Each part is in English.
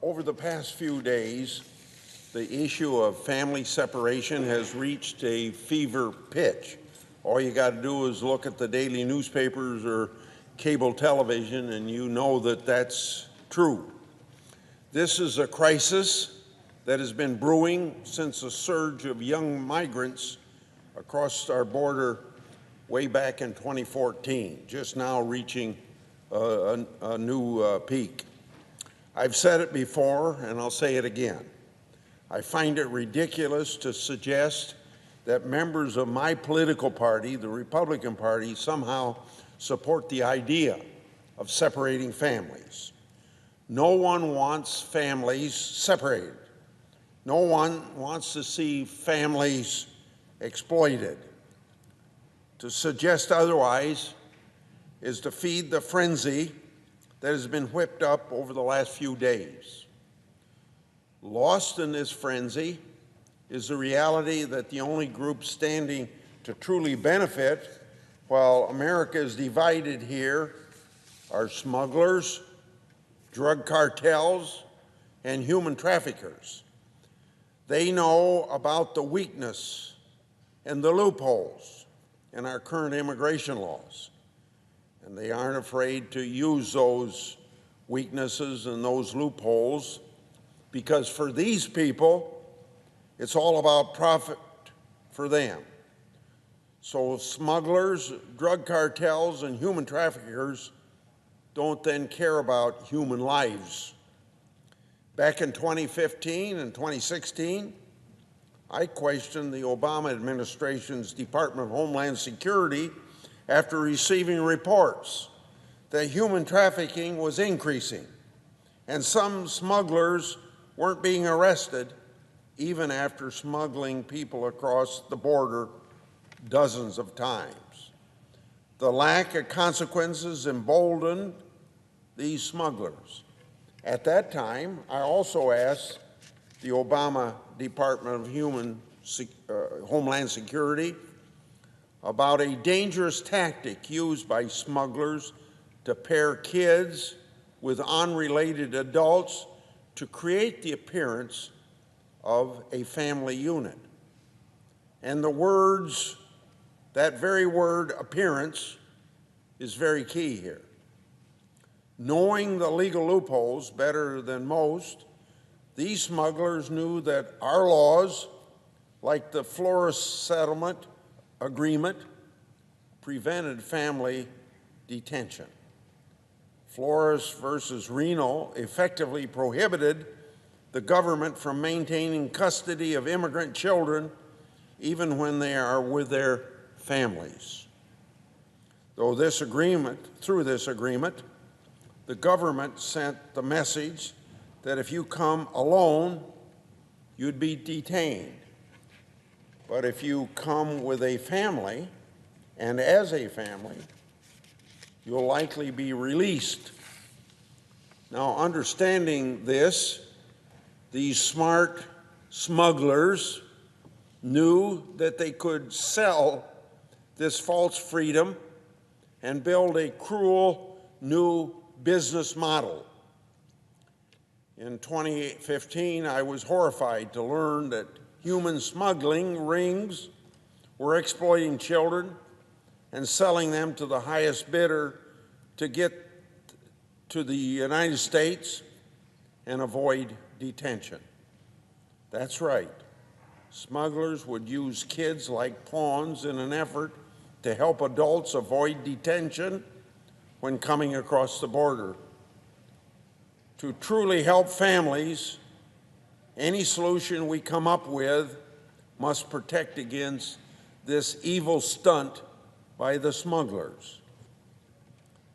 Over the past few days, the issue of family separation has reached a fever pitch. All you got to do is look at the daily newspapers or cable television and you know that that's true. This is a crisis that has been brewing since a surge of young migrants across our border way back in 2014, just now reaching a new peak. I've said it before, and I'll say it again. I find it ridiculous to suggest that members of my political party, the Republican Party, somehow support the idea of separating families. No one wants families separated. No one wants to see families exploited. To suggest otherwise is to feed the frenzy that has been whipped up over the last few days. Lost in this frenzy is the reality that the only group standing to truly benefit while America is divided here are smugglers, drug cartels, and human traffickers. They know about the weakness and the loopholes in our current immigration laws, and they aren't afraid to use those weaknesses and those loopholes because for these people, it's all about profit for them. So smugglers, drug cartels, and human traffickers don't then care about human lives. Back in 2015 and 2016, I questioned the Obama administration's Department of Homeland Security after receiving reports that human trafficking was increasing and some smugglers weren't being arrested even after smuggling people across the border dozens of times. The lack of consequences emboldened these smugglers. At that time, I also asked the Obama Department of Homeland Security about a dangerous tactic used by smugglers to pair kids with unrelated adults to create the appearance of a family unit. And that very word, appearance, is very key here. Knowing the legal loopholes better than most, these smugglers knew that our laws, like the Flores Settlement Agreement, prevented family detention. Flores versus Reno effectively prohibited the government from maintaining custody of immigrant children even when they are with their families. Through this agreement, the government sent the message that if you come alone, you'd be detained. But if you come with a family, and as a family, you'll likely be released. Now, understanding this, these smart smugglers knew that they could sell this false freedom and build a cruel new business model. In 2015, I was horrified to learn that human smuggling rings were exploiting children and selling them to the highest bidder to get to the United States and avoid detention. That's right. Smugglers would use kids like pawns in an effort to help adults avoid detention when coming across the border. To truly help families, any solution we come up with must protect against this evil stunt by the smugglers.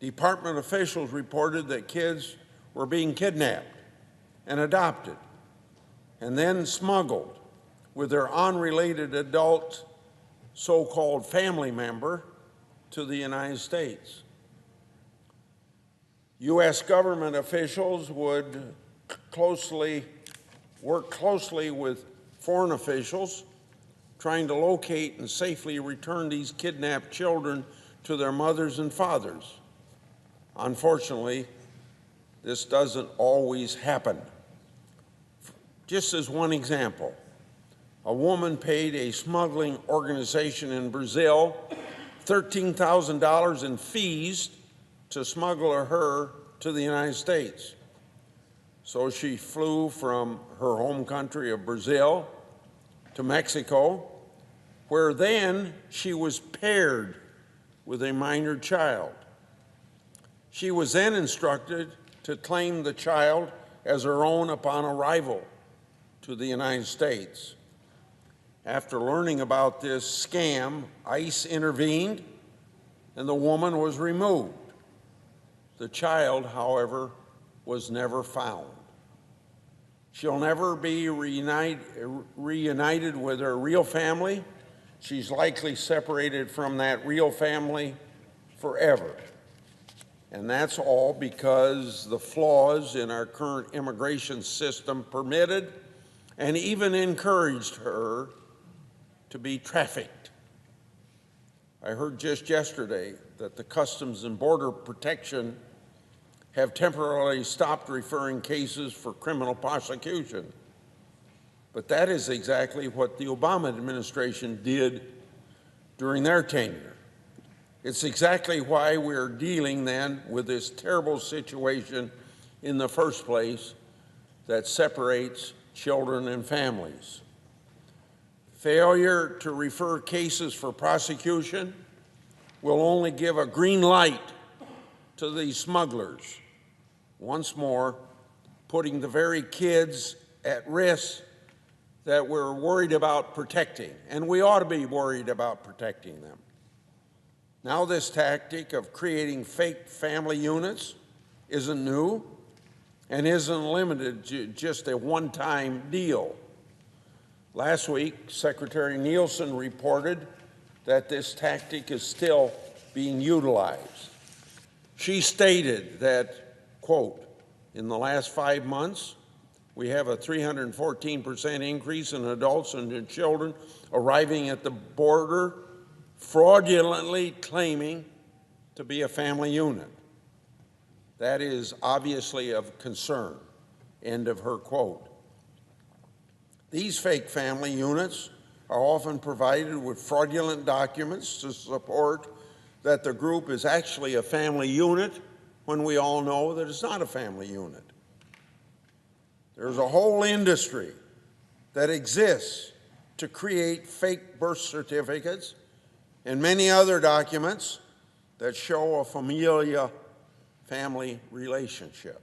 Department officials reported that kids were being kidnapped and adopted and then smuggled with their unrelated adult so-called family member to the United States. U.S. government officials would work closely with foreign officials trying to locate and safely return these kidnapped children to their mothers and fathers. Unfortunately, this doesn't always happen. Just as one example, a woman paid a smuggling organization in Brazil $13,000 in fees to smuggle her to the United States. So she flew from her home country of Brazil to Mexico, where then she was paired with a minor child. She was then instructed to claim the child as her own upon arrival to the United States. After learning about this scam, ICE intervened and the woman was removed. The child, however, was never found. She'll never be reunited with her real family. She's likely separated from that real family forever. And that's all because the flaws in our current immigration system permitted and even encouraged her to be trafficked. I heard just yesterday that the Customs and Border Protection have temporarily stopped referring cases for criminal prosecution. But that is exactly what the Obama administration did during their tenure. It's exactly why we're dealing then with this terrible situation in the first place that separates children and families. Failure to refer cases for prosecution will only give a green light to these smugglers, once more putting the very kids at risk that we're worried about protecting, and we ought to be worried about protecting them. Now this tactic of creating fake family units isn't new and isn't limited to just a one-time deal. Last week, Secretary Nielsen reported that this tactic is still being utilized. She stated that, quote, in the last 5 months, we have a 314% increase in adults and children arriving at the border fraudulently claiming to be a family unit. That is obviously of concern, end of her quote. These fake family units are often provided with fraudulent documents to support that the group is actually a family unit when we all know that it's not a family unit. There's a whole industry that exists to create fake birth certificates and many other documents that show a familial family relationship.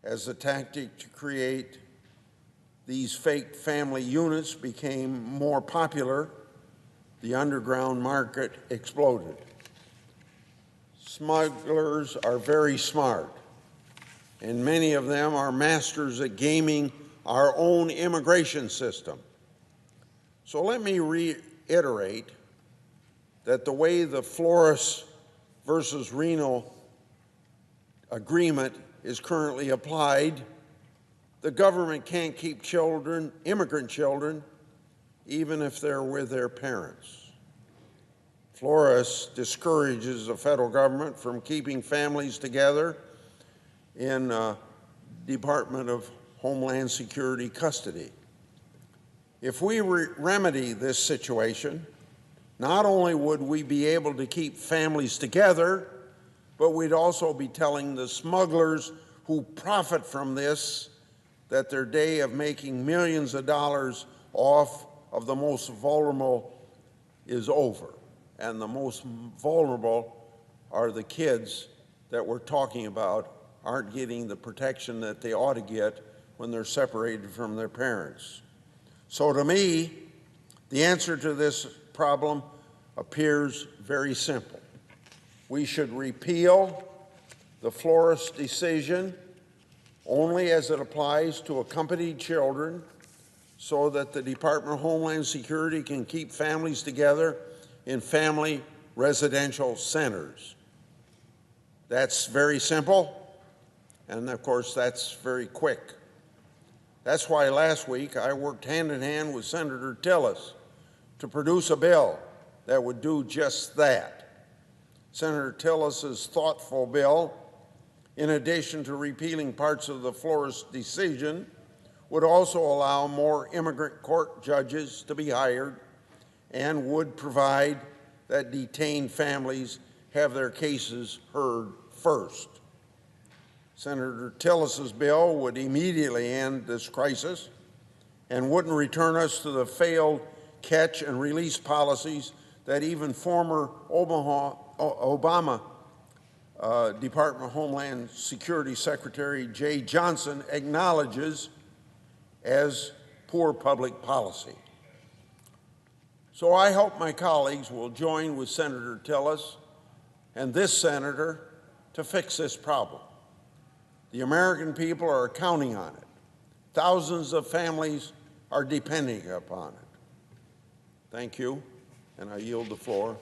As the tactic to create these fake family units became more popular, the underground market exploded. Smugglers are very smart, and many of them are masters at gaming our own immigration system. So let me reiterate that the way the Flores versus Reno agreement is currently applied, the government can't keep children, immigrant children, even if they're with their parents. Flores discourages the federal government from keeping families together in Department of Homeland Security custody. If we remedy this situation, not only would we be able to keep families together, but we'd also be telling the smugglers who profit from this that their day of making millions of dollars off of the most vulnerable is over. And the most vulnerable are the kids that we're talking about aren't getting the protection that they ought to get when they're separated from their parents. So to me, the answer to this problem appears very simple. We should repeal the Flores decision only as it applies to accompanied children so that the Department of Homeland Security can keep families together in family residential centers. That's very simple, and of course, that's very quick. That's why last week I worked hand in hand with Senator Tillis to produce a bill that would do just that. Senator Tillis's thoughtful bill in addition to repealing parts of the Flores decision, would also allow more immigrant court judges to be hired and would provide that detained families have their cases heard first. Senator Tillis's bill would immediately end this crisis and wouldn't return us to the failed catch and release policies that even former Obama Department of Homeland Security Secretary Jay Johnson acknowledges as poor public policy. So I hope my colleagues will join with Senator Tillis and this senator to fix this problem. The American people are counting on it. Thousands of families are depending upon it. Thank you, and I yield the floor.